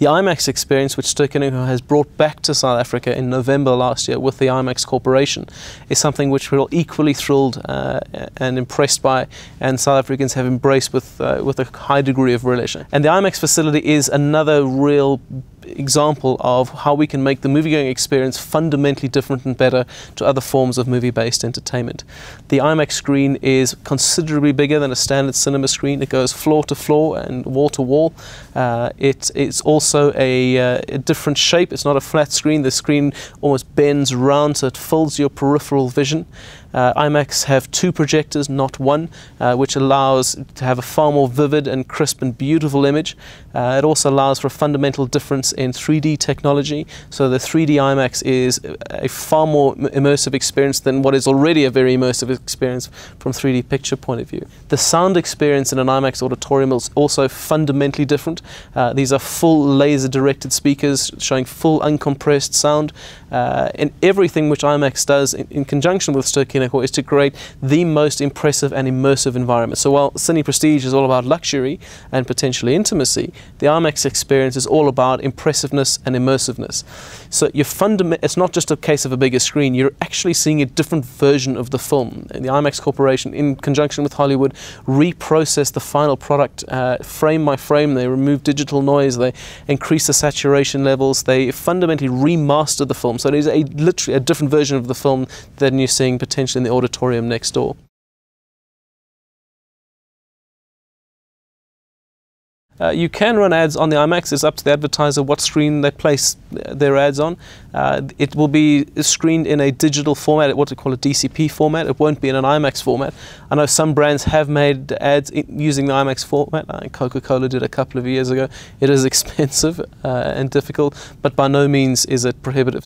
The IMAX experience, which Ster Kinekor has brought back to South Africa in November last year with the IMAX Corporation, is something which we're all equally thrilled and impressed by, and South Africans have embraced with a high degree of relish. And the IMAX facility is another real example of how we can make the movie-going experience fundamentally different and better to other forms of movie-based entertainment. The IMAX screen is considerably bigger than a standard cinema screen. It goes floor to floor and wall to wall. It's also a different shape. It's not a flat screen. The screen almost bends round so it fills your peripheral vision. IMAX have 2 projectors, not 1, which allows to have a far more vivid and crisp and beautiful image. It also allows for a fundamental difference in 3D technology. So the 3D IMAX is a far more immersive experience than what is already a very immersive experience from 3D picture point of view. The sound experience in an IMAX auditorium is also fundamentally different. These are full laser-directed speakers showing full uncompressed sound. And everything which IMAX does in conjunction with Ster Kinekor is to create the most impressive and immersive environment. So while Cine Prestige is all about luxury and potentially intimacy, the IMAX experience is all about impressiveness and immersiveness. So it's not just a case of a bigger screen, you're actually seeing a different version of the film. And the IMAX Corporation, in conjunction with Hollywood, reprocessed the final product frame by frame. They removed digital noise, they increased the saturation levels, they fundamentally remastered the film. So it is literally a different version of the film than you're seeing potentially in the auditorium next door. You can run ads on the IMAX. It's up to the advertiser what screen they place their ads on. It will be screened in a digital format, what we call a DCP format. It won't be in an IMAX format. I know some brands have made ads using the IMAX format. Coca-Cola did a couple of years ago. It is expensive and difficult, but by no means is it prohibitive.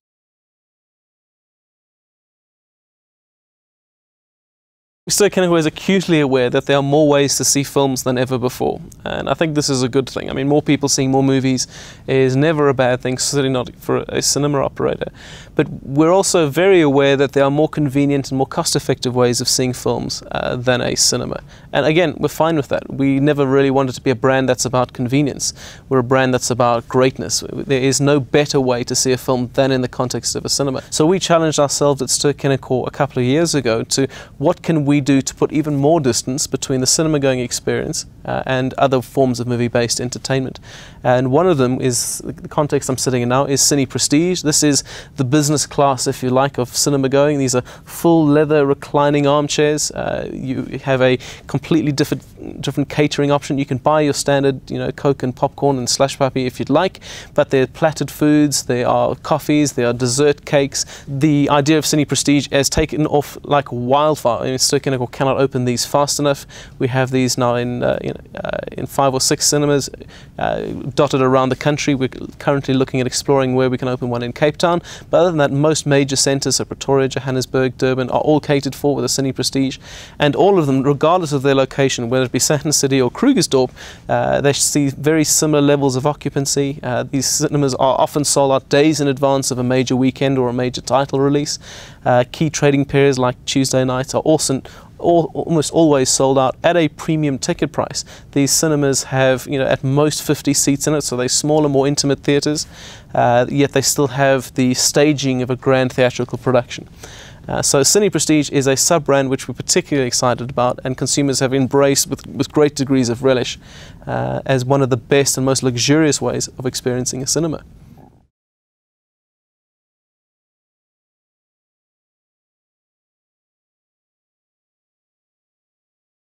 Ster Kinekor is acutely aware that there are more ways to see films than ever before, and I think this is a good thing. I mean, more people seeing more movies is never a bad thing, certainly not for a cinema operator. But we're also very aware that there are more convenient and more cost-effective ways of seeing films than a cinema. And again, we're fine with that. We never really wanted to be a brand that's about convenience. We're a brand that's about greatness. There is no better way to see a film than in the context of a cinema. So we challenged ourselves at Ster Kinekor a couple of years ago to what can we do to put even more distance between the cinema-going experience and other forms of movie-based entertainment. And one of them is, the context I'm sitting in now, is Cine Prestige. This is the business class, if you like, of cinema-going. These are full leather reclining armchairs. You have a completely different catering option. You can buy your standard, Coke and popcorn and slush puppy if you'd like, but there are plattered foods, there are coffees, there are dessert cakes. The idea of Cine Prestige has taken off like wildfire. I mean, Ster Kinekor cannot open these fast enough. We have these now in 5 or 6 cinemas dotted around the country. We're currently looking at exploring where we can open one in Cape Town. But other than that, most major centres, so Pretoria, Johannesburg, Durban, are all catered for with a Cine Prestige. And all of them, regardless of their location, whether it be Sandton City or Krugersdorp, they see very similar levels of occupancy. These cinemas are often sold out days in advance of a major weekend or a major title release. Key trading periods like Tuesday nights are also almost always sold out at a premium ticket price. These cinemas have, at most 50 seats in it, so they're smaller, more intimate theatres, yet they still have the staging of a grand theatrical production. So Cine Prestige is a sub-brand which we're particularly excited about, and consumers have embraced with great degrees of relish as one of the best and most luxurious ways of experiencing a cinema.